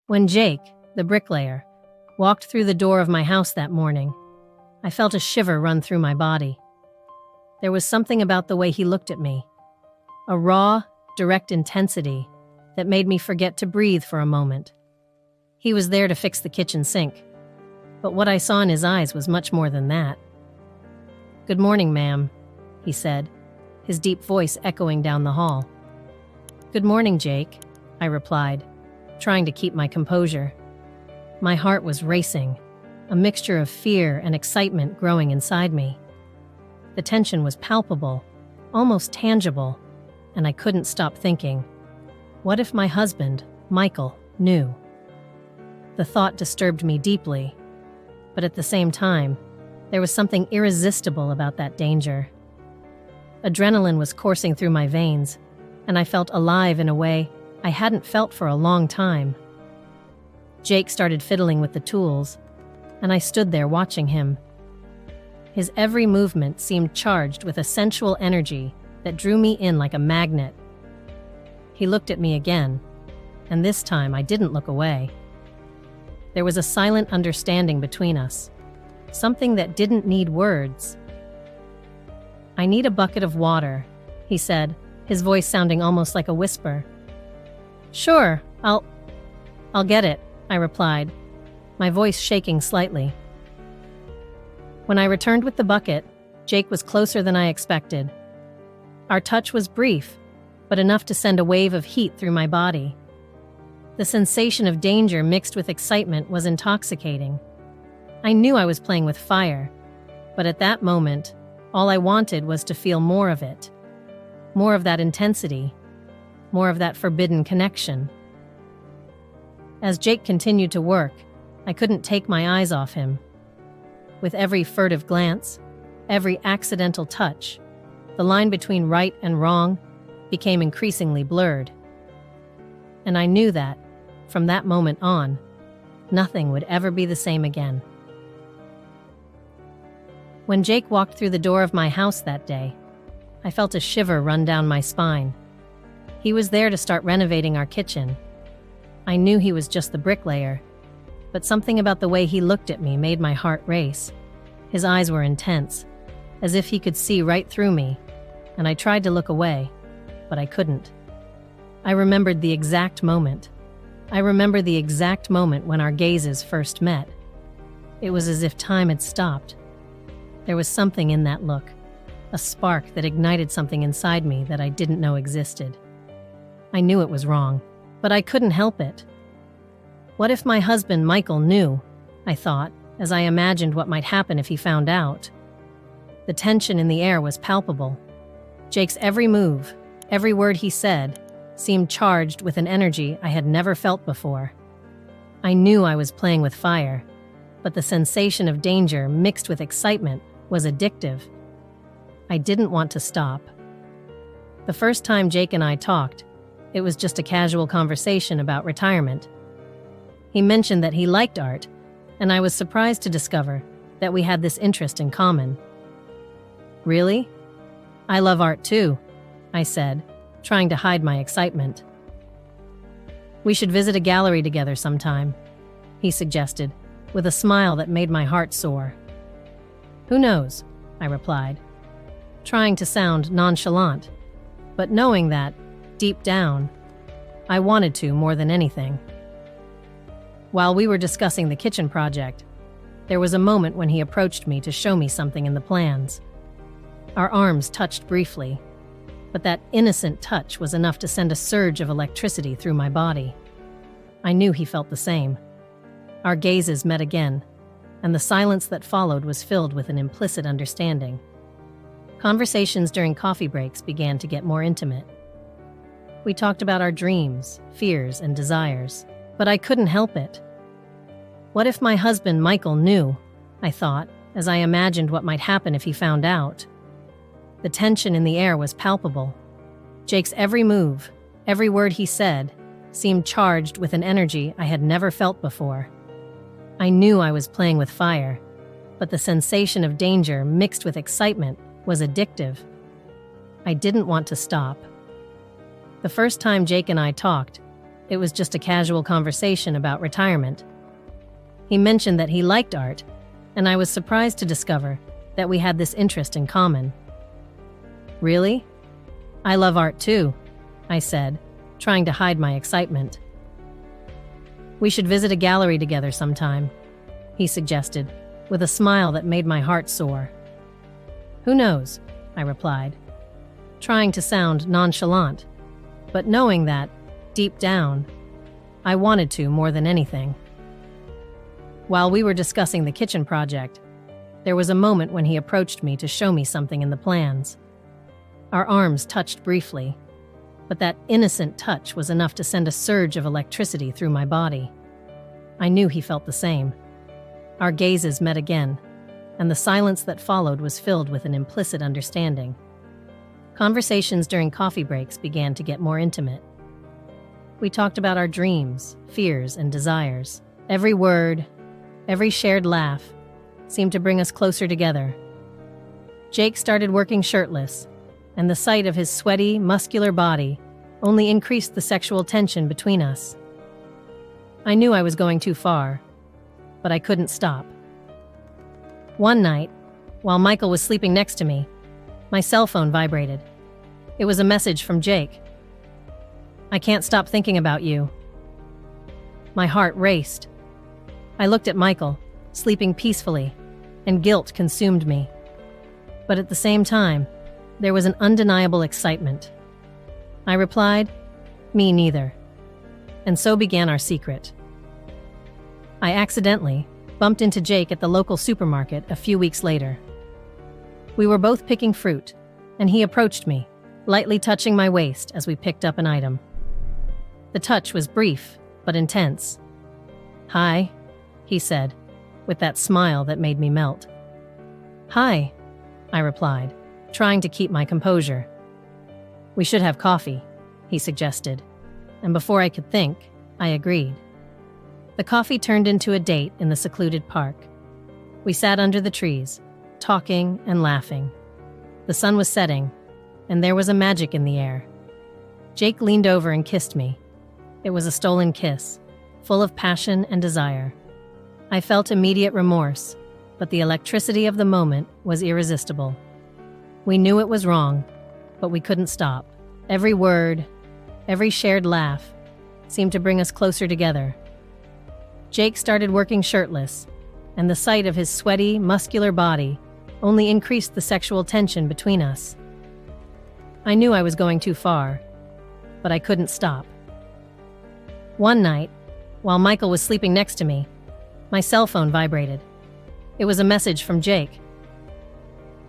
When Jake, the bricklayer, walked through the door of my house that morning, I felt a shiver run through my body. There was something about the way he looked at me, a raw, direct intensity that made me forget to breathe for a moment. He was there to fix the kitchen sink, but what I saw in his eyes was much more than that. "Good morning, ma'am," he said, his deep voice echoing down the hall. "Good morning, Jake," I replied, trying to keep my composure. My heart was racing, a mixture of fear and excitement growing inside me. The tension was palpable, almost tangible, and I couldn't stop thinking, what if my husband, Michael, knew? The thought disturbed me deeply, but at the same time, there was something irresistible about that danger. Adrenaline was coursing through my veins, and I felt alive in a way I hadn't felt for a long time. Jake started fiddling with the tools, and I stood there watching him. His every movement seemed charged with a sensual energy that drew me in like a magnet. He looked at me again, and this time I didn't look away. There was a silent understanding between us, something that didn't need words. "I need a bucket of water," he said, his voice sounding almost like a whisper. "Sure, I'll get it," I replied, my voice shaking slightly. When I returned with the bucket, Jake was closer than I expected. Our touch was brief, but enough to send a wave of heat through my body. The sensation of danger mixed with excitement was intoxicating. I knew I was playing with fire, but at that moment, all I wanted was to feel more of it. More of that intensity, more of that forbidden connection. As Jake continued to work, I couldn't take my eyes off him. With every furtive glance, every accidental touch, the line between right and wrong became increasingly blurred. And I knew that, from that moment on, nothing would ever be the same again. When Jake walked through the door of my house that day, I felt a shiver run down my spine. He was there to start renovating our kitchen. I knew he was just the bricklayer, but something about the way he looked at me made my heart race. His eyes were intense, as if he could see right through me, and I tried to look away, but I couldn't. I remembered the exact moment. I remember the exact moment when our gazes first met. It was as if time had stopped. There was something in that look, a spark that ignited something inside me that I didn't know existed. I knew it was wrong, but I couldn't help it. What if my husband, Michael, knew? I thought, as I imagined what might happen if he found out. The tension in the air was palpable. Jake's every move, every word he said, seemed charged with an energy I had never felt before. I knew I was playing with fire, but the sensation of danger mixed with excitement was addictive. I didn't want to stop. The first time Jake and I talked, it was just a casual conversation about retirement. He mentioned that he liked art, and I was surprised to discover that we had this interest in common. "Really? I love art too," I said, trying to hide my excitement. "We should visit a gallery together sometime," he suggested, with a smile that made my heart soar. "Who knows?" I replied, trying to sound nonchalant, but knowing that, deep down, I wanted to more than anything. While we were discussing the kitchen project, there was a moment when he approached me to show me something in the plans. Our arms touched briefly, but that innocent touch was enough to send a surge of electricity through my body. I knew he felt the same. Our gazes met again, and the silence that followed was filled with an implicit understanding. Conversations during coffee breaks began to get more intimate. We talked about our dreams, fears, and desires, but I couldn't help it. What if my husband, Michael, knew? I thought, as I imagined what might happen if he found out. The tension in the air was palpable. Jake's every move, every word he said, seemed charged with an energy I had never felt before. I knew I was playing with fire, but the sensation of danger mixed with excitement was addictive. I didn't want to stop. The first time Jake and I talked, it was just a casual conversation about retirement. He mentioned that he liked art, and I was surprised to discover that we had this interest in common. "Really? I love art too," I said, trying to hide my excitement. "We should visit a gallery together sometime," he suggested, with a smile that made my heart soar. "Who knows?" I replied, trying to sound nonchalant, but knowing that, deep down, I wanted to more than anything. While we were discussing the kitchen project, there was a moment when he approached me to show me something in the plans. Our arms touched briefly, but that innocent touch was enough to send a surge of electricity through my body. I knew he felt the same. Our gazes met again, and the silence that followed was filled with an implicit understanding. Conversations during coffee breaks began to get more intimate. We talked about our dreams, fears, and desires. Every word, every shared laugh seemed to bring us closer together. Jake started working shirtless, and the sight of his sweaty, muscular body only increased the sexual tension between us. I knew I was going too far, but I couldn't stop. One night, while Michael was sleeping next to me, my cell phone vibrated. It was a message from Jake. "I can't stop thinking about you." My heart raced. I looked at Michael, sleeping peacefully, and guilt consumed me. But at the same time, there was an undeniable excitement. I replied, "Me neither." And so began our secret. I accidentally bumped into Jake at the local supermarket a few weeks later. We were both picking fruit, and he approached me, lightly touching my waist as we picked up an item. The touch was brief, but intense. "Hi," he said, with that smile that made me melt. "Hi," I replied, trying to keep my composure. "We should have coffee," he suggested, and before I could think, I agreed. The coffee turned into a date in the secluded park. We sat under the trees, talking and laughing. The sun was setting, and there was a magic in the air. Jake leaned over and kissed me. It was a stolen kiss, full of passion and desire. I felt immediate remorse, but the electricity of the moment was irresistible. We knew it was wrong, but we couldn't stop. Every word, every shared laugh, seemed to bring us closer together. Jake started working shirtless, and the sight of his sweaty, muscular body only increased the sexual tension between us. I knew I was going too far, but I couldn't stop. One night, while Michael was sleeping next to me, my cell phone vibrated. It was a message from Jake.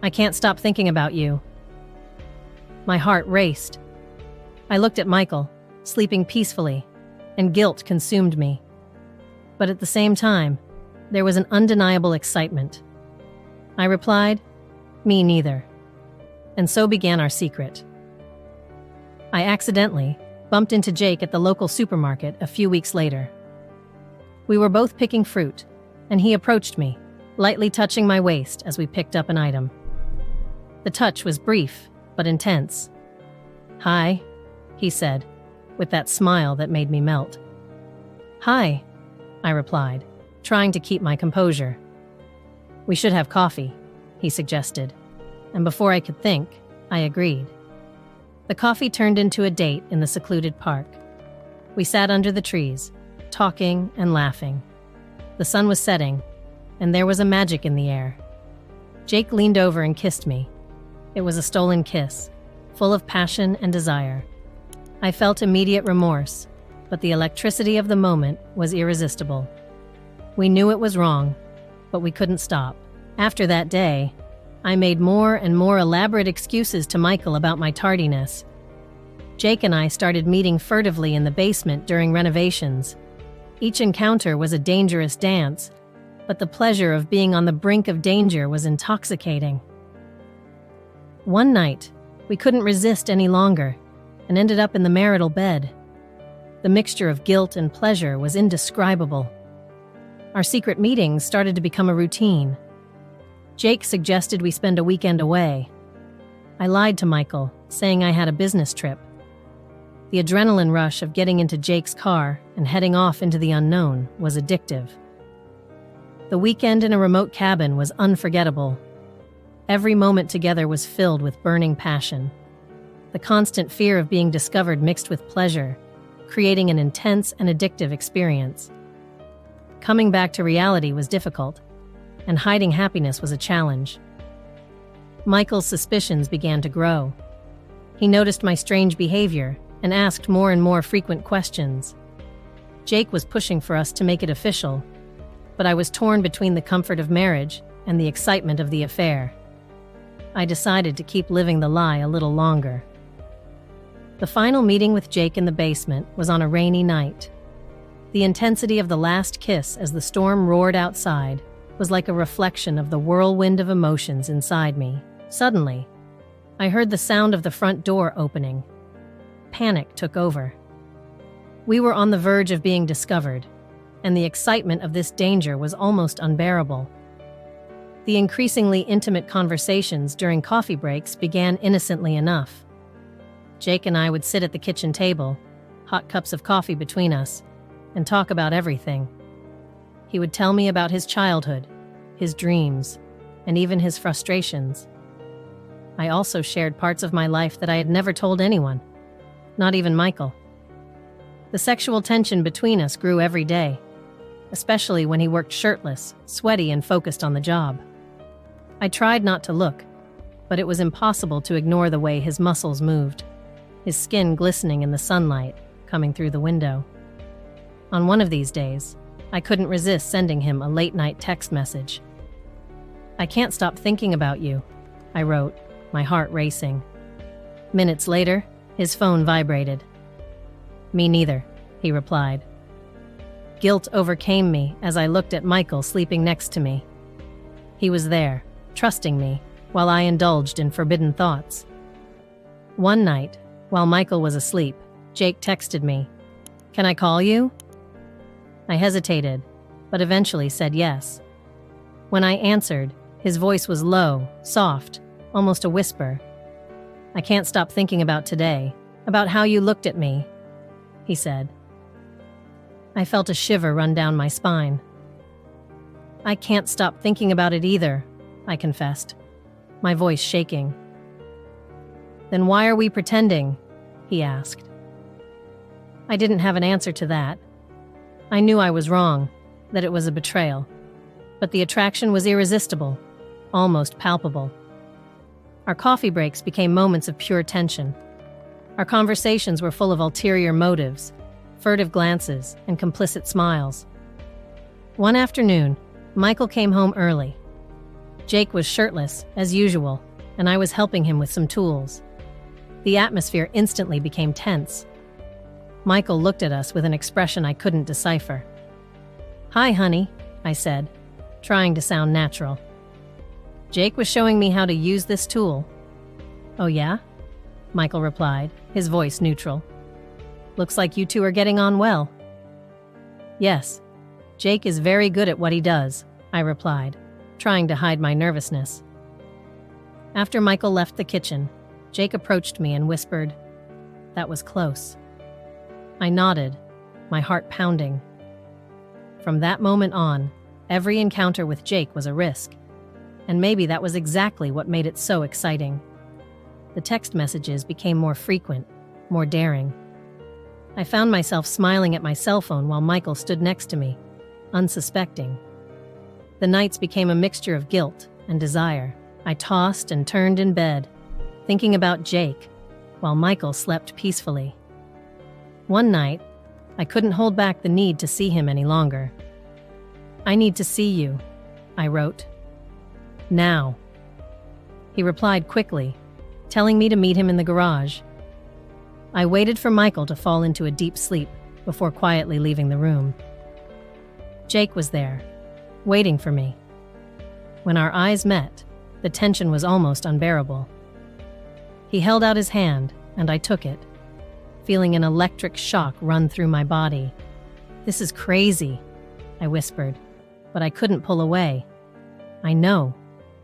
"I can't stop thinking about you." My heart raced. I looked at Michael, sleeping peacefully, and guilt consumed me. But at the same time, there was an undeniable excitement. I replied, "Me neither." And so began our secret. I accidentally bumped into Jake at the local supermarket a few weeks later. We were both picking fruit, and he approached me, lightly touching my waist as we picked up an item. The touch was brief, but intense. "Hi," he said, with that smile that made me melt. "Hi," I replied, trying to keep my composure. "We should have coffee," he suggested, and before I could think, I agreed. The coffee turned into a date in the secluded park. We sat under the trees, talking and laughing. The sun was setting, and there was a magic in the air. Jake leaned over and kissed me. It was a stolen kiss, full of passion and desire. I felt immediate remorse, but the electricity of the moment was irresistible. We knew it was wrong, but we couldn't stop. After that day, I made more and more elaborate excuses to Michael about my tardiness. Jake and I started meeting furtively in the basement during renovations. Each encounter was a dangerous dance, but the pleasure of being on the brink of danger was intoxicating. One night, we couldn't resist any longer and ended up in the marital bed. The mixture of guilt and pleasure was indescribable. Our secret meetings started to become a routine. Jake suggested we spend a weekend away. I lied to Michael, saying I had a business trip. The adrenaline rush of getting into Jake's car and heading off into the unknown was addictive. The weekend in a remote cabin was unforgettable. Every moment together was filled with burning passion. The constant fear of being discovered mixed with pleasure, creating an intense and addictive experience. Coming back to reality was difficult, and hiding happiness was a challenge. Michael's suspicions began to grow. He noticed my strange behavior and asked more and more frequent questions. Jake was pushing for us to make it official, but I was torn between the comfort of marriage and the excitement of the affair. I decided to keep living the lie a little longer. The final meeting with Jake in the basement was on a rainy night. The intensity of the last kiss as the storm roared outside was like a reflection of the whirlwind of emotions inside me. Suddenly, I heard the sound of the front door opening. Panic took over. We were on the verge of being discovered, and the excitement of this danger was almost unbearable. The increasingly intimate conversations during coffee breaks began innocently enough. Jake and I would sit at the kitchen table, hot cups of coffee between us, and talk about everything. He would tell me about his childhood, his dreams, and even his frustrations. I also shared parts of my life that I had never told anyone, not even Michael. The sexual tension between us grew every day, especially when he worked shirtless, sweaty, and focused on the job. I tried not to look, but it was impossible to ignore the way his muscles moved, his skin glistening in the sunlight coming through the window. On one of these days, I couldn't resist sending him a late-night text message. "I can't stop thinking about you," I wrote, my heart racing. Minutes later, his phone vibrated. "Me neither," he replied. Guilt overcame me as I looked at Michael sleeping next to me. He was there, trusting me, while I indulged in forbidden thoughts. One night, while Michael was asleep, Jake texted me, "Can I call you?" I hesitated, but eventually said yes. When I answered, his voice was low, soft, almost a whisper. "I can't stop thinking about today, about how you looked at me," he said. I felt a shiver run down my spine. "I can't stop thinking about it either," I confessed, my voice shaking. "Then why are we pretending?" he asked. I didn't have an answer to that. I knew I was wrong, that it was a betrayal, but the attraction was irresistible, almost palpable. Our coffee breaks became moments of pure tension. Our conversations were full of ulterior motives, furtive glances, and complicit smiles. One afternoon, Michael came home early. Jake was shirtless, as usual, and I was helping him with some tools. The atmosphere instantly became tense. Michael looked at us with an expression I couldn't decipher. "Hi, honey," I said, trying to sound natural. "Jake was showing me how to use this tool." "Oh yeah?" Michael replied, his voice neutral. "Looks like you two are getting on well." "Yes, Jake is very good at what he does," I replied, trying to hide my nervousness. After Michael left the kitchen, Jake approached me and whispered, "That was close." I nodded, my heart pounding. From that moment on, every encounter with Jake was a risk, and maybe that was exactly what made it so exciting. The text messages became more frequent, more daring. I found myself smiling at my cell phone while Michael stood next to me, unsuspecting. The nights became a mixture of guilt and desire. I tossed and turned in bed, thinking about Jake, while Michael slept peacefully. One night, I couldn't hold back the need to see him any longer. "I need to see you," I wrote. "Now." He replied quickly, telling me to meet him in the garage. I waited for Michael to fall into a deep sleep before quietly leaving the room. Jake was there, waiting for me. When our eyes met, the tension was almost unbearable. He held out his hand, and I took it, feeling an electric shock run through my body. "This is crazy," I whispered, but I couldn't pull away. "I know,"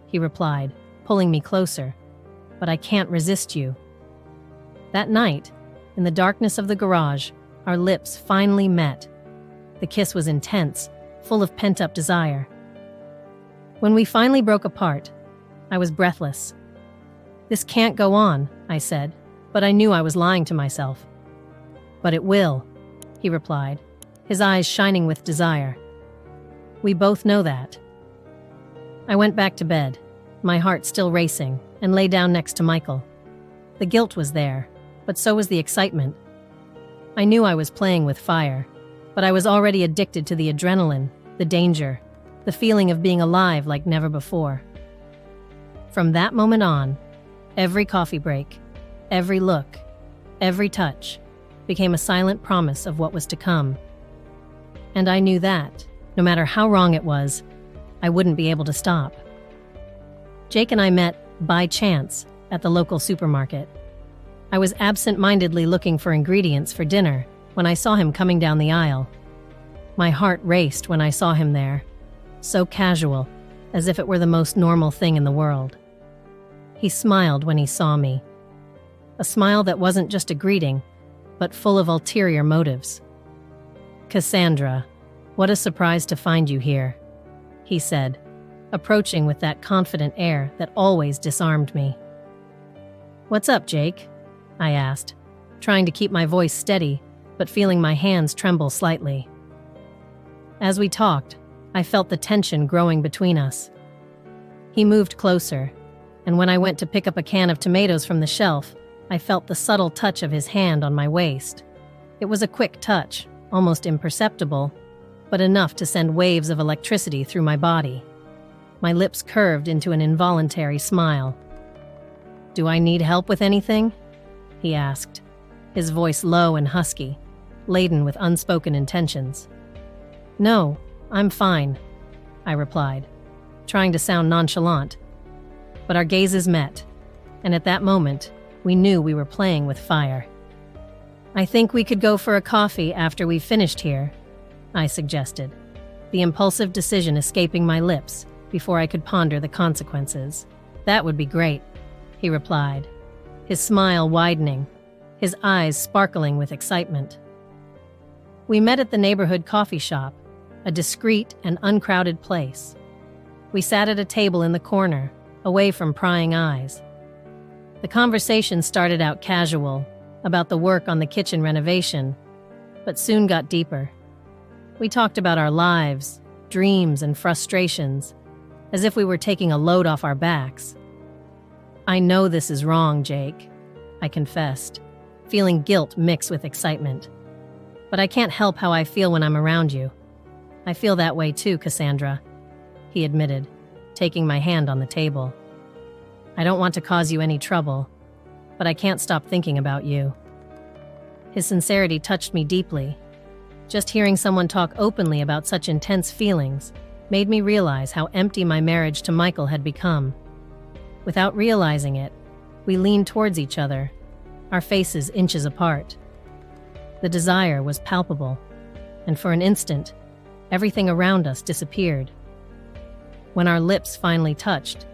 he replied, pulling me closer, "but I can't resist you." That night, in the darkness of the garage, our lips finally met. The kiss was intense, full of pent-up desire. When we finally broke apart, I was breathless. "This can't go on," I said, but I knew I was lying to myself. "But it will," he replied, his eyes shining with desire. "We both know that." I went back to bed, my heart still racing, and lay down next to Michael. The guilt was there, but so was the excitement. I knew I was playing with fire, but I was already addicted to the adrenaline, the danger, the feeling of being alive like never before. From that moment on, every coffee break, every look, every touch became a silent promise of what was to come. And I knew that, no matter how wrong it was, I wouldn't be able to stop. Jake and I met, by chance, at the local supermarket. I was absent-mindedly looking for ingredients for dinner when I saw him coming down the aisle. My heart raced when I saw him there, so casual, as if it were the most normal thing in the world. He smiled when he saw me. A smile that wasn't just a greeting, but full of ulterior motives. "Cassandra, what a surprise to find you here," he said, approaching with that confident air that always disarmed me. "What's up, Jake?" I asked, trying to keep my voice steady, but feeling my hands tremble slightly. As we talked, I felt the tension growing between us. He moved closer, and when I went to pick up a can of tomatoes from the shelf, I felt the subtle touch of his hand on my waist. It was a quick touch, almost imperceptible, but enough to send waves of electricity through my body. My lips curved into an involuntary smile. "Do I need help with anything?" he asked, his voice low and husky, laden with unspoken intentions. "No, I'm fine," I replied, trying to sound nonchalant. But our gazes met, and at that moment, we knew we were playing with fire. "I think we could go for a coffee after we've finished here," I suggested, the impulsive decision escaping my lips before I could ponder the consequences. "That would be great," he replied, his smile widening, his eyes sparkling with excitement. We met at the neighborhood coffee shop, a discreet and uncrowded place. We sat at a table in the corner, away from prying eyes. The conversation started out casual, about the work on the kitchen renovation, but soon got deeper. We talked about our lives, dreams, and frustrations, as if we were taking a load off our backs. "I know this is wrong, Jake," I confessed, feeling guilt mixed with excitement. "But I can't help how I feel when I'm around you." "I feel that way too, Cassandra," he admitted, taking my hand on the table. "I don't want to cause you any trouble, but I can't stop thinking about you." His sincerity touched me deeply. Just hearing someone talk openly about such intense feelings made me realize how empty my marriage to Michael had become. Without realizing it, we leaned towards each other, our faces inches apart. The desire was palpable, and for an instant, everything around us disappeared. When our lips finally touched,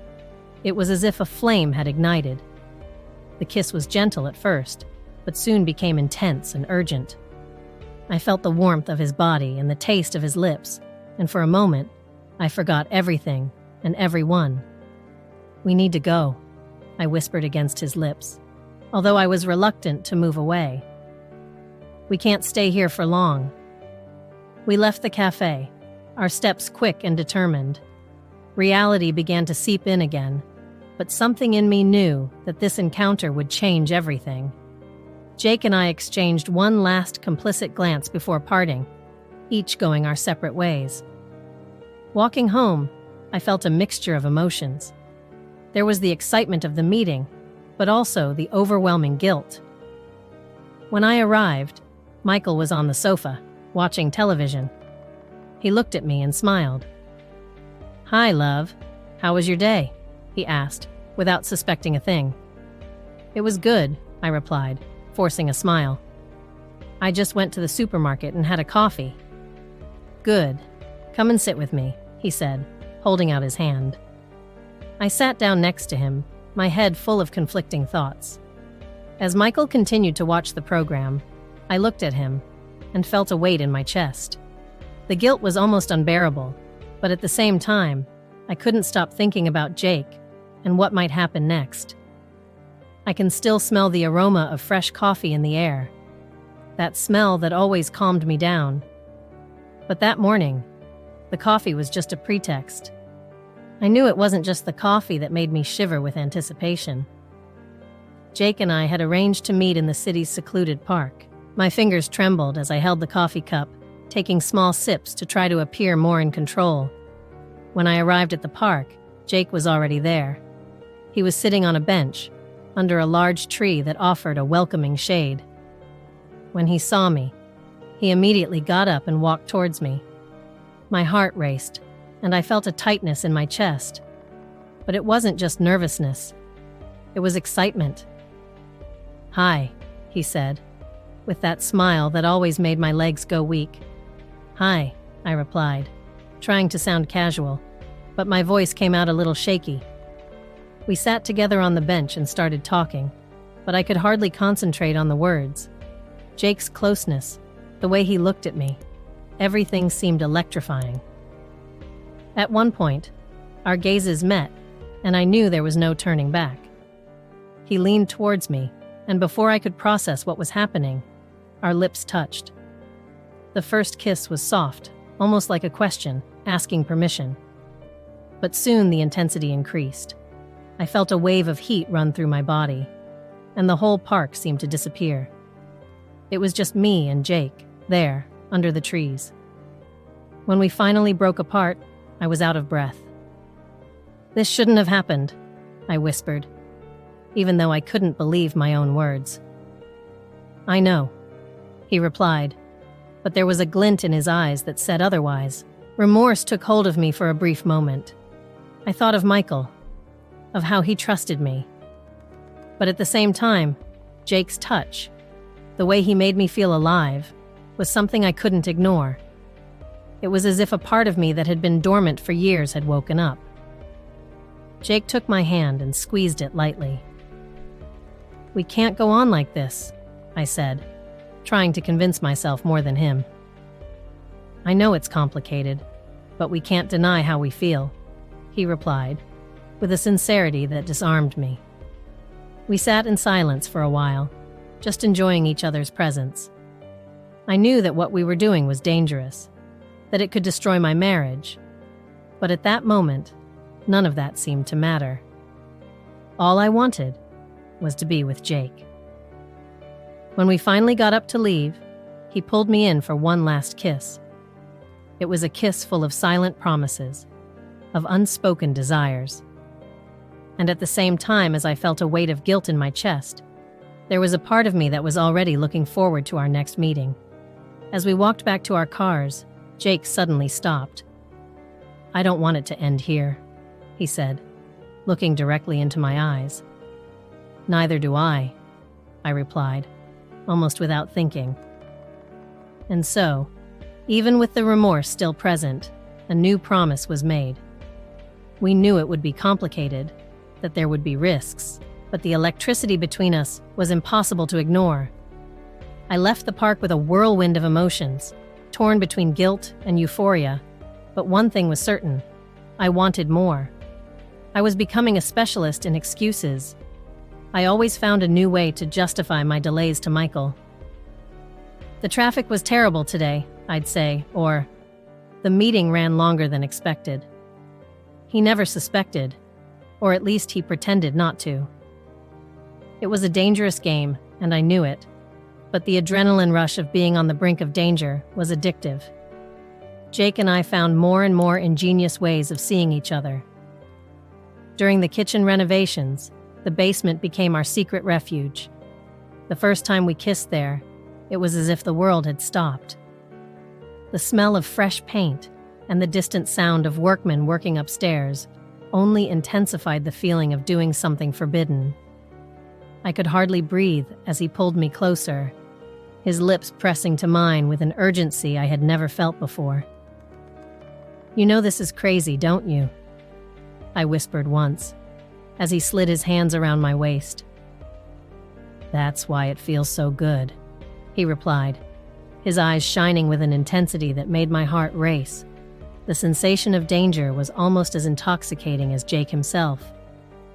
it was as if a flame had ignited. The kiss was gentle at first, but soon became intense and urgent. I felt the warmth of his body and the taste of his lips, and for a moment, I forgot everything and everyone. "We need to go," I whispered against his lips, although I was reluctant to move away. "We can't stay here for long." We left the cafe, our steps quick and determined. Reality began to seep in again, but something in me knew that this encounter would change everything. Jake and I exchanged one last complicit glance before parting, each going our separate ways. Walking home, I felt a mixture of emotions. There was the excitement of the meeting, but also the overwhelming guilt. When I arrived, Michael was on the sofa, watching television. He looked at me and smiled. "Hi, love. How was your day?" he asked, without suspecting a thing. "It was good," I replied, forcing a smile. "I just went to the supermarket and had a coffee." "Good. Come and sit with me," he said, holding out his hand. I sat down next to him, my head full of conflicting thoughts. As Michael continued to watch the program, I looked at him and felt a weight in my chest. The guilt was almost unbearable, but at the same time, I couldn't stop thinking about Jake and what might happen next. I can still smell the aroma of fresh coffee in the air, that smell that always calmed me down. But that morning, the coffee was just a pretext. I knew it wasn't just the coffee that made me shiver with anticipation. Jake and I had arranged to meet in the city's secluded park. My fingers trembled as I held the coffee cup, taking small sips to try to appear more in control. When I arrived at the park, Jake was already there. He was sitting on a bench, under a large tree that offered a welcoming shade. When he saw me, he immediately got up and walked towards me. My heart raced, and I felt a tightness in my chest. But it wasn't just nervousness. It was excitement. "Hi," he said, with that smile that always made my legs go weak. "Hi," I replied, trying to sound casual, but my voice came out a little shaky. We sat together on the bench and started talking, but I could hardly concentrate on the words. Jake's closeness, the way he looked at me, everything seemed electrifying. At one point, our gazes met, and I knew there was no turning back. He leaned towards me, and before I could process what was happening, our lips touched. The first kiss was soft, almost like a question, asking permission. But soon the intensity increased. I felt a wave of heat run through my body, and the whole park seemed to disappear. It was just me and Jake, there, under the trees. When we finally broke apart, I was out of breath. "This shouldn't have happened," I whispered, even though I couldn't believe my own words. "I know," he replied, but there was a glint in his eyes that said otherwise. Remorse took hold of me for a brief moment. I thought of Michael, of how he trusted me. But at the same time, Jake's touch, the way he made me feel alive, was something I couldn't ignore. It was as if a part of me that had been dormant for years had woken up. Jake took my hand and squeezed it lightly. "We can't go on like this," I said, trying to convince myself more than him. "I know it's complicated, but we can't deny how we feel," he replied, with a sincerity that disarmed me. We sat in silence for a while, just enjoying each other's presence. I knew that what we were doing was dangerous, that it could destroy my marriage, but at that moment, none of that seemed to matter. All I wanted was to be with Jake. When we finally got up to leave, he pulled me in for one last kiss. It was a kiss full of silent promises, of unspoken desires. And at the same time as I felt a weight of guilt in my chest, there was a part of me that was already looking forward to our next meeting. As we walked back to our cars, Jake suddenly stopped. "I don't want it to end here," he said, looking directly into my eyes. "Neither do I replied, almost without thinking. And so, even with the remorse still present, a new promise was made. We knew it would be complicated, that there would be risks, but the electricity between us was impossible to ignore. I left the park with a whirlwind of emotions, torn between guilt and euphoria, but one thing was certain: I wanted more. I was becoming a specialist in excuses. I always found a new way to justify my delays to Michael. "The traffic was terrible today," I'd say, or "the meeting ran longer than expected." He never suspected, or at least he pretended not to. It was a dangerous game, and I knew it, but the adrenaline rush of being on the brink of danger was addictive. Jake and I found more and more ingenious ways of seeing each other. During the kitchen renovations, the basement became our secret refuge. The first time we kissed there, it was as if the world had stopped. The smell of fresh paint and the distant sound of workmen working upstairs only intensified the feeling of doing something forbidden. I could hardly breathe as he pulled me closer, his lips pressing to mine with an urgency I had never felt before. "You know this is crazy, don't you?" I whispered once, as he slid his hands around my waist. "That's why it feels so good," he replied, his eyes shining with an intensity that made my heart race. The sensation of danger was almost as intoxicating as Jake himself.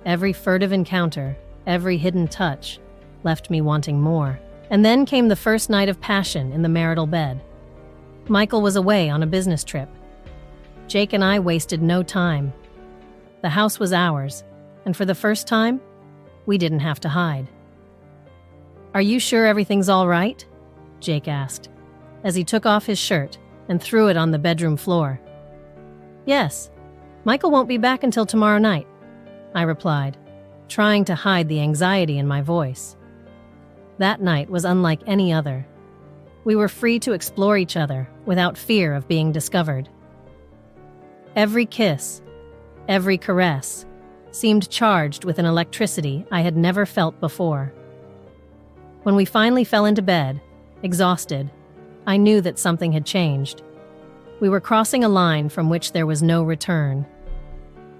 Every furtive encounter, every hidden touch, left me wanting more. And then came the first night of passion in the marital bed. Michael was away on a business trip. Jake and I wasted no time. The house was ours, and for the first time, we didn't have to hide. "Are you sure everything's all right?" Jake asked, as he took off his shirt and threw it on the bedroom floor. "Yes, Michael won't be back until tomorrow night," I replied, trying to hide the anxiety in my voice. That night was unlike any other. We were free to explore each other without fear of being discovered. Every kiss, every caress, seemed charged with an electricity I had never felt before. When we finally fell into bed, exhausted, I knew that something had changed. We were crossing a line from which there was no return.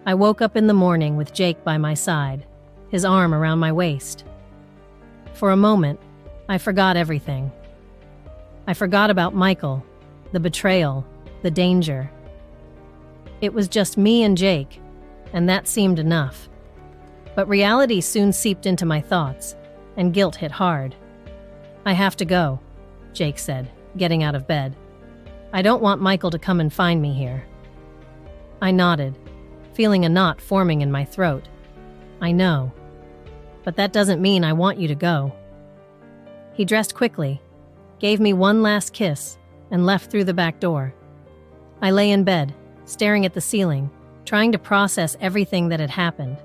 I woke up in the morning with Jake by my side, his arm around my waist. For a moment, I forgot everything. I forgot about Michael, the betrayal, the danger. It was just me and Jake, and that seemed enough. But reality soon seeped into my thoughts, and guilt hit hard. "I have to go," Jake said, getting out of bed. "I don't want Michael to come and find me here." I nodded, feeling a knot forming in my throat. "I know. But that doesn't mean I want you to go." He dressed quickly, gave me one last kiss, and left through the back door. I lay in bed, staring at the ceiling, trying to process everything that had happened.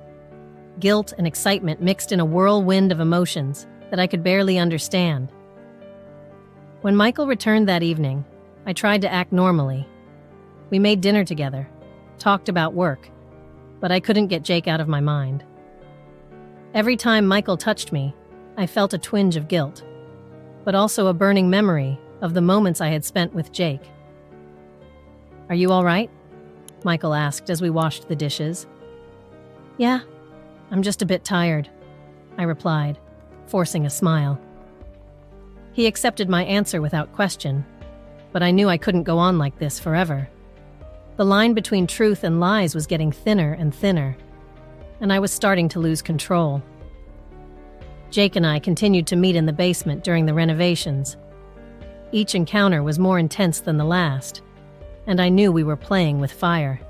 Guilt and excitement mixed in a whirlwind of emotions that I could barely understand. When Michael returned that evening, I tried to act normally. We made dinner together, talked about work, but I couldn't get Jake out of my mind. Every time Michael touched me, I felt a twinge of guilt, but also a burning memory of the moments I had spent with Jake. "Are you all right?" Michael asked as we washed the dishes. "Yeah, I'm just a bit tired," I replied, forcing a smile. He accepted my answer without question, but I knew I couldn't go on like this forever. The line between truth and lies was getting thinner and thinner, and I was starting to lose control. Jake and I continued to meet in the basement during the renovations. Each encounter was more intense than the last, and I knew we were playing with fire.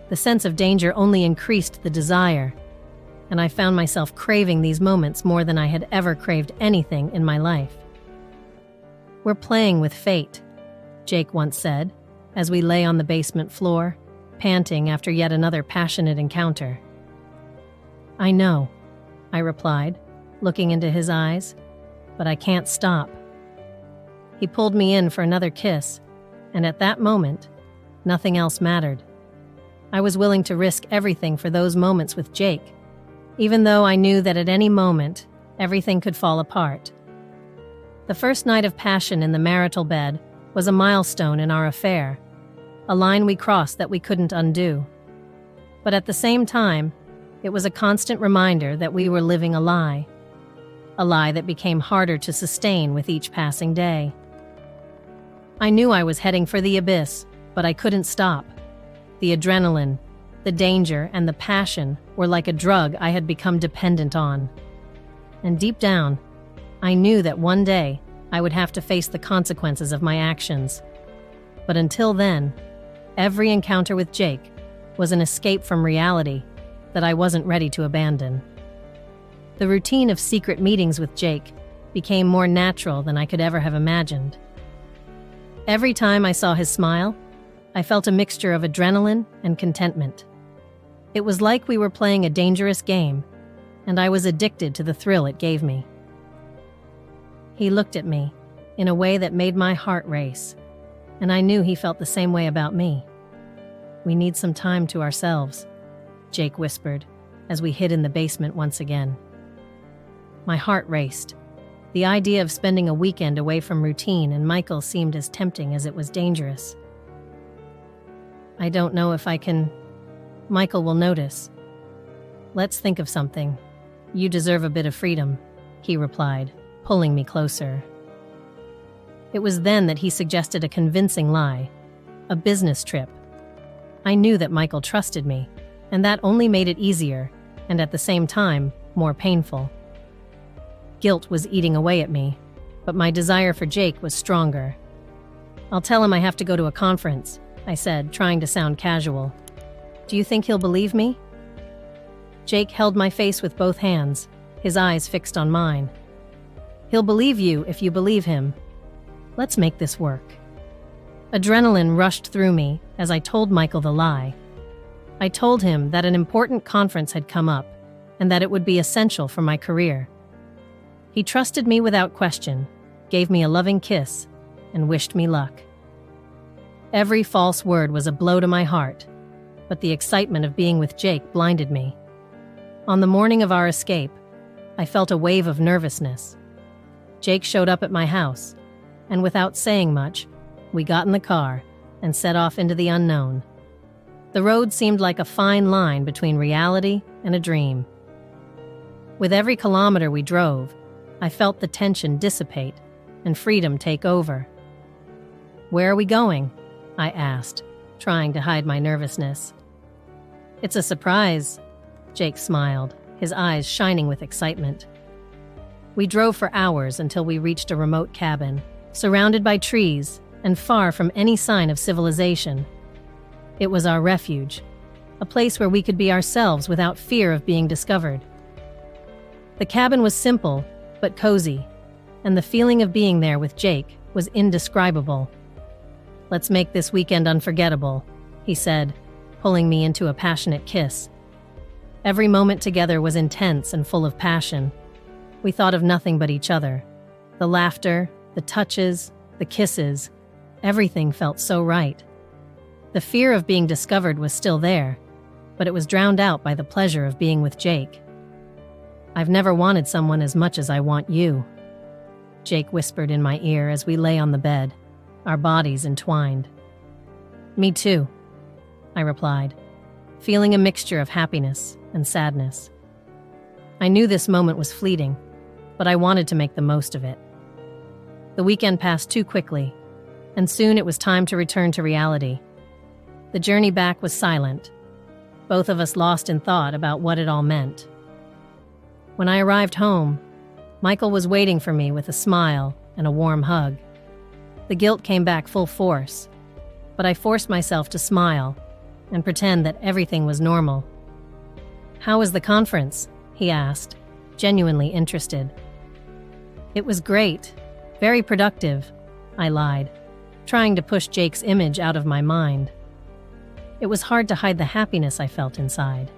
The sense of danger only increased the desire, and I found myself craving these moments more than I had ever craved anything in my life. "We're playing with fate," Jake once said, as we lay on the basement floor, panting after yet another passionate encounter. "I know," I replied, looking into his eyes, "but I can't stop." He pulled me in for another kiss, and at that moment, nothing else mattered. I was willing to risk everything for those moments with Jake, even though I knew that at any moment, everything could fall apart. The first night of passion in the marital bed was a milestone in our affair, a line we crossed that we couldn't undo. But at the same time, it was a constant reminder that we were living a lie that became harder to sustain with each passing day. I knew I was heading for the abyss, but I couldn't stop. The adrenaline, the danger, and the passion were like a drug I had become dependent on. And deep down, I knew that one day I would have to face the consequences of my actions. But until then, every encounter with Jake was an escape from reality that I wasn't ready to abandon. The routine of secret meetings with Jake became more natural than I could ever have imagined. Every time I saw his smile, I felt a mixture of adrenaline and contentment. It was like we were playing a dangerous game, and I was addicted to the thrill it gave me. He looked at me in a way that made my heart race, and I knew he felt the same way about me. "We need some time to ourselves," Jake whispered as we hid in the basement once again. My heart raced. The idea of spending a weekend away from routine and Michael seemed as tempting as it was dangerous. "I don't know if I can. Michael will notice. Let's think of something. You deserve a bit of freedom," he replied, pulling me closer. It was then that he suggested a convincing lie, a business trip. I knew that Michael trusted me, and that only made it easier, and at the same time, more painful. Guilt was eating away at me, but my desire for Jake was stronger. "I'll tell him I have to go to a conference," I said, trying to sound casual. "Do you think he'll believe me?" Jake held my face with both hands, his eyes fixed on mine. "He'll believe you if you believe him. Let's make this work." Adrenaline rushed through me as I told Michael the lie. I told him that an important conference had come up and that it would be essential for my career. He trusted me without question, gave me a loving kiss, and wished me luck. Every false word was a blow to my heart, but the excitement of being with Jake blinded me. On the morning of our escape, I felt a wave of nervousness. Jake showed up at my house, and without saying much, we got in the car and set off into the unknown. The road seemed like a fine line between reality and a dream. With every kilometer we drove, I felt the tension dissipate and freedom take over. "Where are we going?" I asked, trying to hide my nervousness. "It's a surprise," Jake smiled, his eyes shining with excitement. We drove for hours until we reached a remote cabin, surrounded by trees and far from any sign of civilization. It was our refuge, a place where we could be ourselves without fear of being discovered. The cabin was simple, but cozy, and the feeling of being there with Jake was indescribable. "Let's make this weekend unforgettable," he said, pulling me into a passionate kiss. Every moment together was intense and full of passion. We thought of nothing but each other. The laughter, the touches, the kisses, everything felt so right. The fear of being discovered was still there, but it was drowned out by the pleasure of being with Jake. "I've never wanted someone as much as I want you," Jake whispered in my ear as we lay on the bed, our bodies entwined. "Me too," I replied, feeling a mixture of happiness and sadness. I knew this moment was fleeting, but I wanted to make the most of it. The weekend passed too quickly, and soon it was time to return to reality. The journey back was silent, both of us lost in thought about what it all meant. When I arrived home, Michael was waiting for me with a smile and a warm hug. The guilt came back full force, but I forced myself to smile and pretend that everything was normal. "How was the conference?" he asked, genuinely interested. "It was great, very productive," I lied, trying to push Jake's image out of my mind. It was hard to hide the happiness I felt inside.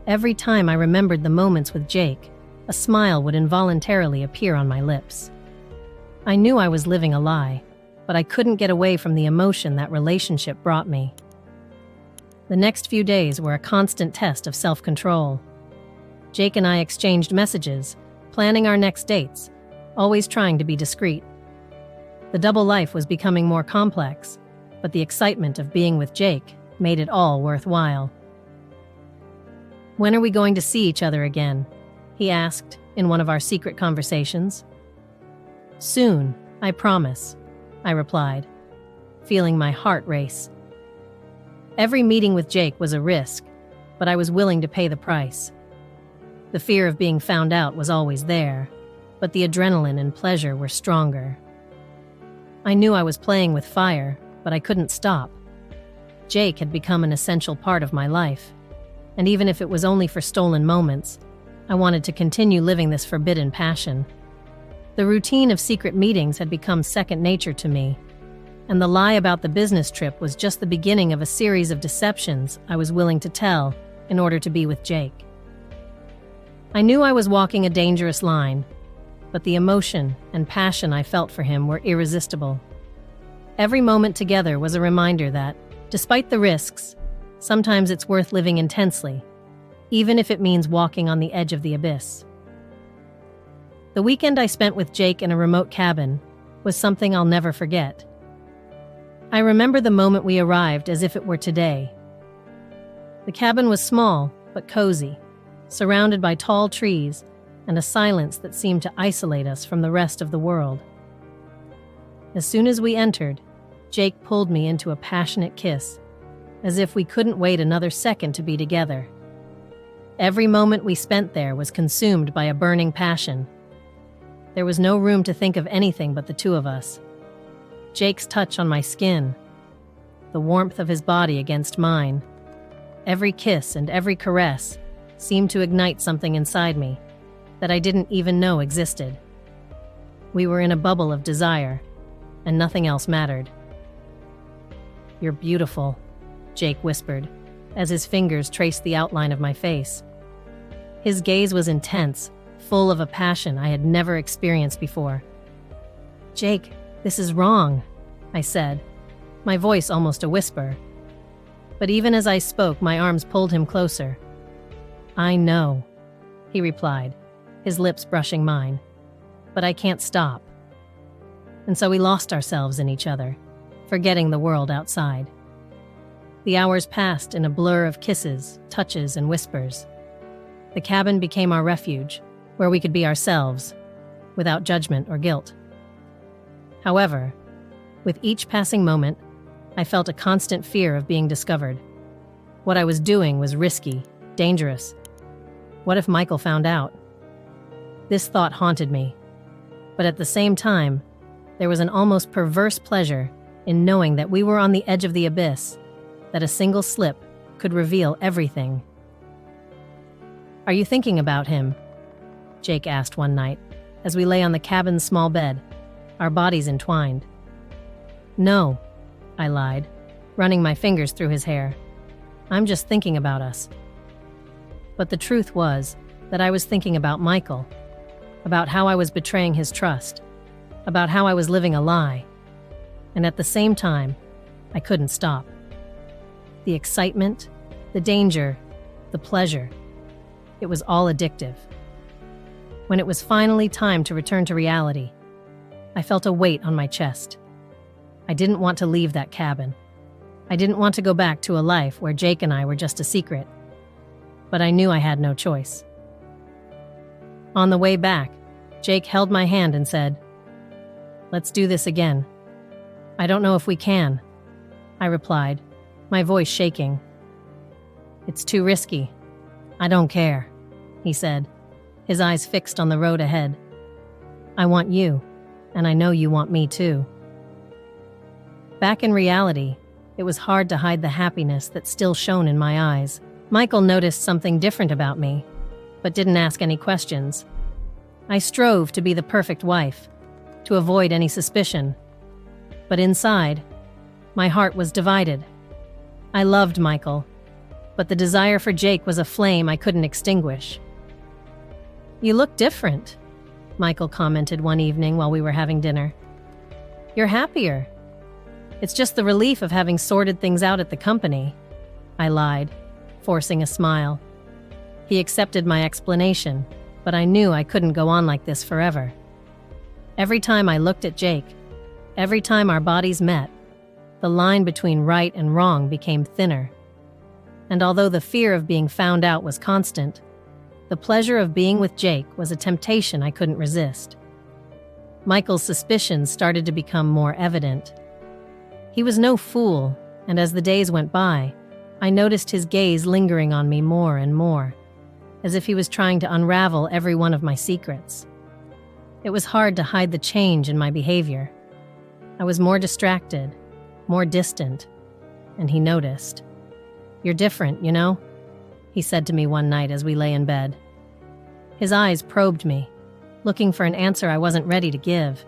Every time I remembered the moments with Jake, a smile would involuntarily appear on my lips. I knew I was living a lie, but I couldn't get away from the emotion that relationship brought me. The next few days were a constant test of self-control. Jake and I exchanged messages, planning our next dates, always trying to be discreet. The double life was becoming more complex, but the excitement of being with Jake made it all worthwhile. "When are we going to see each other again?" he asked in one of our secret conversations. "Soon, I promise," I replied, feeling my heart race. Every meeting with Jake was a risk, but I was willing to pay the price. The fear of being found out was always there, but the adrenaline and pleasure were stronger. I knew I was playing with fire, but I couldn't stop. Jake had become an essential part of my life, and even if it was only for stolen moments, I wanted to continue living this forbidden passion. The routine of secret meetings had become second nature to me, and the lie about the business trip was just the beginning of a series of deceptions I was willing to tell in order to be with Jake. I knew I was walking a dangerous line, but the emotion and passion I felt for him were irresistible. Every moment together was a reminder that, despite the risks, sometimes it's worth living intensely, even if it means walking on the edge of the abyss. The weekend I spent with Jake in a remote cabin was something I'll never forget. I remember the moment we arrived as if it were today. The cabin was small but cozy, surrounded by tall trees and a silence that seemed to isolate us from the rest of the world. As soon as we entered, Jake pulled me into a passionate kiss, as if we couldn't wait another second to be together. Every moment we spent there was consumed by a burning passion. There was no room to think of anything but the two of us. Jake's touch on my skin, the warmth of his body against mine, every kiss and every caress seemed to ignite something inside me that I didn't even know existed. We were in a bubble of desire, and nothing else mattered. "You're beautiful," Jake whispered, as his fingers traced the outline of my face. His gaze was intense, full of a passion I had never experienced before. "Jake, this is wrong," I said, my voice almost a whisper. But even as I spoke, my arms pulled him closer. "I know," he replied, his lips brushing mine, "but I can't stop." And so we lost ourselves in each other, forgetting the world outside. The hours passed in a blur of kisses, touches, and whispers. The cabin became our refuge, where we could be ourselves, without judgment or guilt. However, with each passing moment, I felt a constant fear of being discovered. What I was doing was risky, dangerous. What if Michael found out? This thought haunted me, but at the same time, there was an almost perverse pleasure in knowing that we were on the edge of the abyss, that a single slip could reveal everything. "Are you thinking about him?" Jake asked one night, as we lay on the cabin's small bed, our bodies entwined. "No," I lied, running my fingers through his hair. "I'm just thinking about us." But the truth was that I was thinking about Michael, about how I was betraying his trust, about how I was living a lie. And at the same time, I couldn't stop. The excitement, the danger, the pleasure, it was all addictive. When it was finally time to return to reality, I felt a weight on my chest. I didn't want to leave that cabin. I didn't want to go back to a life where Jake and I were just a secret. But I knew I had no choice. On the way back, Jake held my hand and said, "Let's do this again." "I don't know if we can," I replied, my voice shaking. "It's too risky." "I don't care," he said, his eyes fixed on the road ahead. "I want you, and I know you want me too." Back in reality, it was hard to hide the happiness that still shone in my eyes. Michael noticed something different about me, but didn't ask any questions. I strove to be the perfect wife, to avoid any suspicion. But inside, my heart was divided. I loved Michael, but the desire for Jake was a flame I couldn't extinguish. "You look different," Michael commented one evening while we were having dinner. "You're happier." "It's just the relief of having sorted things out at the company," I lied, forcing a smile. He accepted my explanation, but I knew I couldn't go on like this forever. Every time I looked at Jake, every time our bodies met, the line between right and wrong became thinner. And although the fear of being found out was constant, the pleasure of being with Jake was a temptation I couldn't resist. Michael's suspicions started to become more evident. He was no fool, and as the days went by, I noticed his gaze lingering on me more and more, as if he was trying to unravel every one of my secrets. It was hard to hide the change in my behavior. I was more distracted, more distant, and he noticed. "You're different, you know?" he said to me one night as we lay in bed. His eyes probed me, looking for an answer I wasn't ready to give.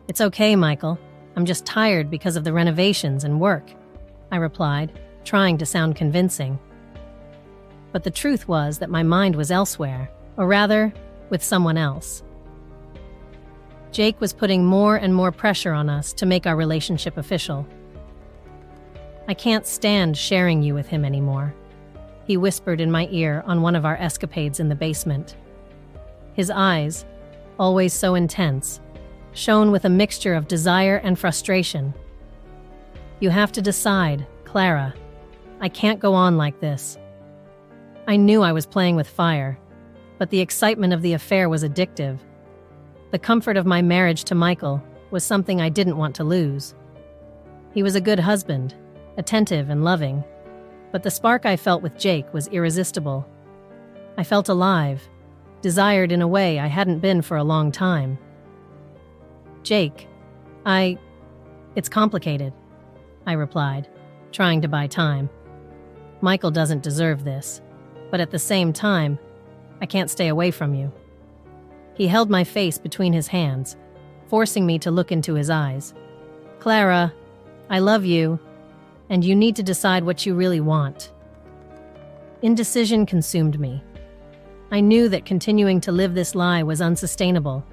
"It's okay, Michael. I'm just tired because of the renovations and work," I replied, trying to sound convincing. But the truth was that my mind was elsewhere, or rather, with someone else. Jake was putting more and more pressure on us to make our relationship official. "I can't stand sharing you with him anymore," he whispered in my ear on one of our escapades in the basement. His eyes, always so intense, shone with a mixture of desire and frustration. "You have to decide, Clara. I can't go on like this." I knew I was playing with fire, but the excitement of the affair was addictive. The comfort of my marriage to Michael was something I didn't want to lose. He was a good husband, attentive and loving, but the spark I felt with Jake was irresistible. I felt alive, desired in a way I hadn't been for a long time. Jake, it's complicated, I replied, trying to buy time. Michael doesn't deserve this, but at the same time, I can't stay away from you. He held my face between his hands, forcing me to look into his eyes. Clara, I love you, and you need to decide what you really want. Indecision consumed me. I knew that continuing to live this lie was unsustainable,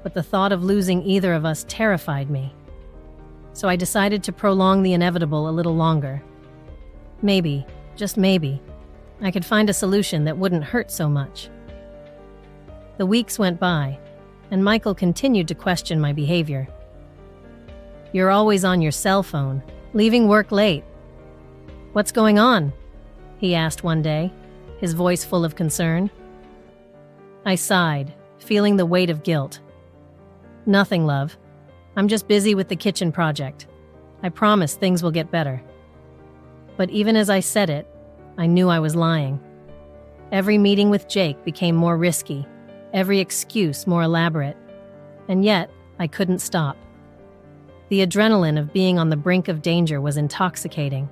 but the thought of losing either of us terrified me. So I decided to prolong the inevitable a little longer. Maybe, just maybe, I could find a solution that wouldn't hurt so much. The weeks went by, and Michael continued to question my behavior. You're always on your cell phone, leaving work late. What's going on? He asked one day, his voice full of concern. I sighed, feeling the weight of guilt. Nothing, love. I'm just busy with the kitchen project. I promise things will get better. But even as I said it, I knew I was lying. Every meeting with Jake became more risky, every excuse more elaborate, and yet I couldn't stop. The adrenaline of being on the brink of danger was intoxicating.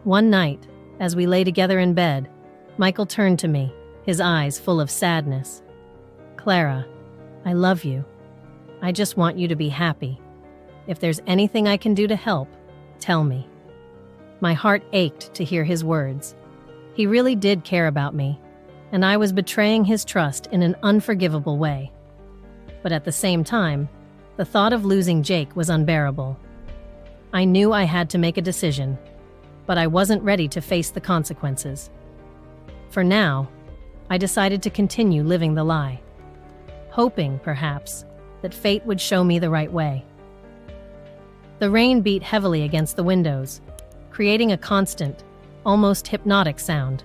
One night, as we lay together in bed, Michael turned to me, his eyes full of sadness. Clara, I love you. I just want you to be happy. If there's anything I can do to help, tell me. My heart ached to hear his words. He really did care about me, and I was betraying his trust in an unforgivable way. But at the same time, the thought of losing Jake was unbearable. I knew I had to make a decision, but I wasn't ready to face the consequences. For now, I decided to continue living the lie, hoping, perhaps, that fate would show me the right way. The rain beat heavily against the windows, creating a constant, almost hypnotic sound.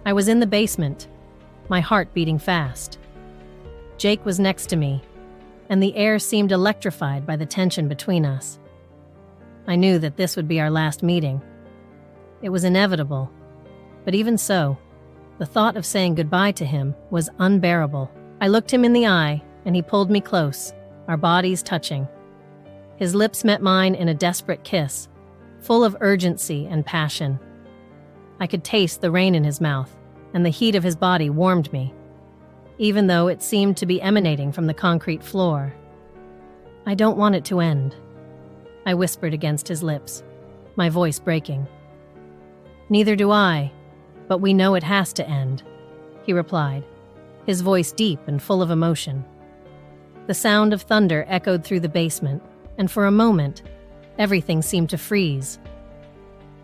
I was in the basement, my heart beating fast. Jake was next to me, and the air seemed electrified by the tension between us. I knew that this would be our last meeting. It was inevitable, but even so, the thought of saying goodbye to him was unbearable. I looked him in the eye, and he pulled me close, our bodies touching. His lips met mine in a desperate kiss, full of urgency and passion. I could taste the rain in his mouth, and the heat of his body warmed me, even though it seemed to be emanating from the concrete floor. I don't want it to end, I whispered against his lips, my voice breaking. Neither do I, but we know it has to end, he replied, his voice deep and full of emotion. The sound of thunder echoed through the basement, and for a moment, everything seemed to freeze.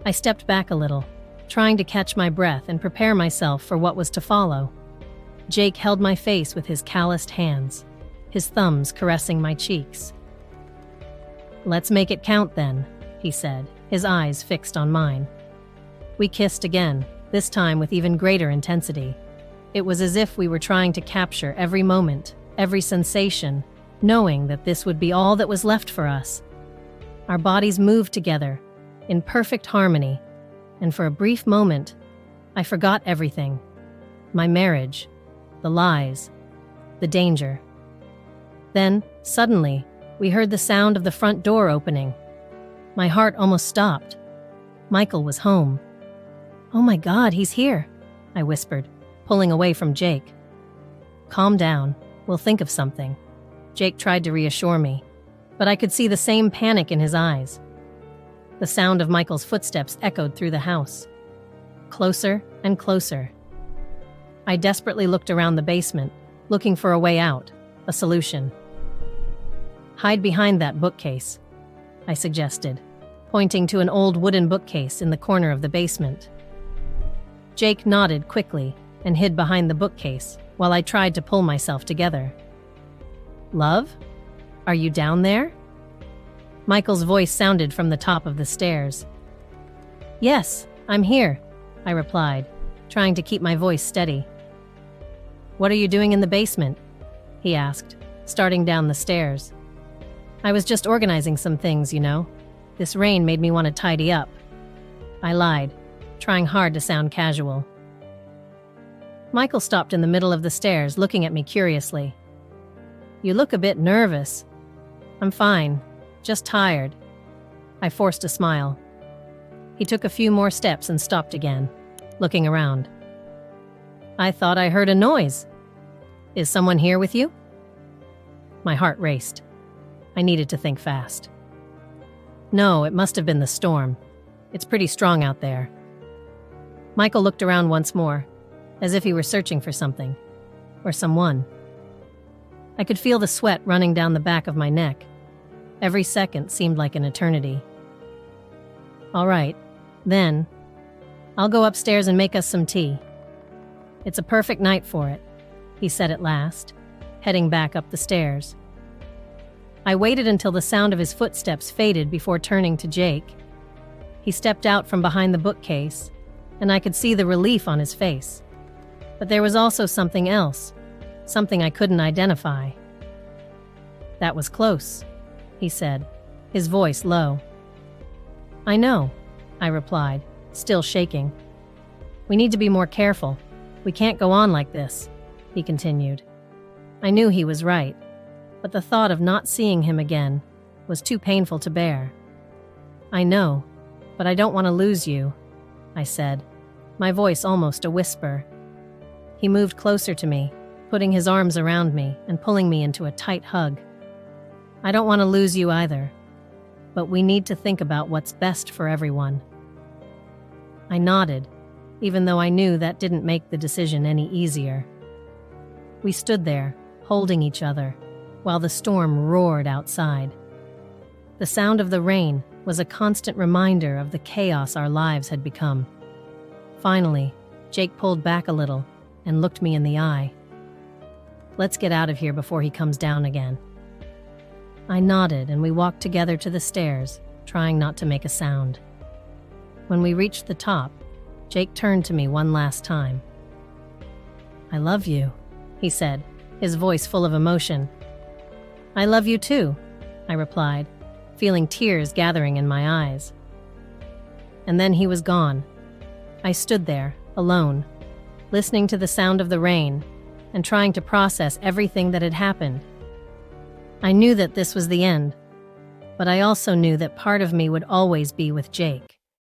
I stepped back a little, trying to catch my breath and prepare myself for what was to follow. Jake held my face with his calloused hands, his thumbs caressing my cheeks. Let's make it count then, he said, his eyes fixed on mine. We kissed again, this time with even greater intensity. It was as if we were trying to capture every moment, every sensation, knowing that this would be all that was left for us. Our bodies moved together, in perfect harmony, and for a brief moment, I forgot everything. My marriage, the lies, the danger. Then, suddenly, we heard the sound of the front door opening. My heart almost stopped. Michael was home. Oh my God, he's here, I whispered, pulling away from Jake. Calm down, we'll think of something. Jake tried to reassure me, but I could see the same panic in his eyes. The sound of Michael's footsteps echoed through the house. Closer and closer. I desperately looked around the basement, looking for a way out, a solution. Hide behind that bookcase, I suggested, pointing to an old wooden bookcase in the corner of the basement. Jake nodded quickly and hid behind the bookcase while I tried to pull myself together. Love? Are you down there? Michael's voice sounded from the top of the stairs. Yes, I'm here, I replied, trying to keep my voice steady. "What are you doing in the basement?" he asked, starting down the stairs. "I was just organizing some things, you know. This rain made me want to tidy up." I lied, trying hard to sound casual. Michael stopped in the middle of the stairs, looking at me curiously. "You look a bit nervous." "I'm fine, just tired." I forced a smile. He took a few more steps and stopped again, looking around. "I thought I heard a noise. Is someone here with you?" My heart raced. I needed to think fast. "No, it must have been the storm. It's pretty strong out there." Michael looked around once more, as if he were searching for something, or someone. I could feel the sweat running down the back of my neck. Every second seemed like an eternity. "All right, then. I'll go upstairs and make us some tea. It's a perfect night for it," he said at last, heading back up the stairs. I waited until the sound of his footsteps faded before turning to Jake. He stepped out from behind the bookcase, and I could see the relief on his face. But there was also something else, something I couldn't identify. "That was close," he said, his voice low. "I know," I replied, still shaking. "We need to be more careful. We can't go on like this," he continued. I knew he was right, but the thought of not seeing him again was too painful to bear. "I know, but I don't want to lose you," I said, my voice almost a whisper. He moved closer to me, putting his arms around me and pulling me into a tight hug. "I don't want to lose you either, but we need to think about what's best for everyone." I nodded, even though I knew that didn't make the decision any easier. We stood there, holding each other, while the storm roared outside. The sound of the rain was a constant reminder of the chaos our lives had become. Finally, Jake pulled back a little and looked me in the eye. "Let's get out of here before he comes down again." I nodded and we walked together to the stairs, trying not to make a sound. When we reached the top, Jake turned to me one last time. "I love you," he said, his voice full of emotion. "I love you too," I replied, feeling tears gathering in my eyes. And then he was gone. I stood there, alone, listening to the sound of the rain and trying to process everything that had happened. I knew that this was the end, but I also knew that part of me would always be with Jake.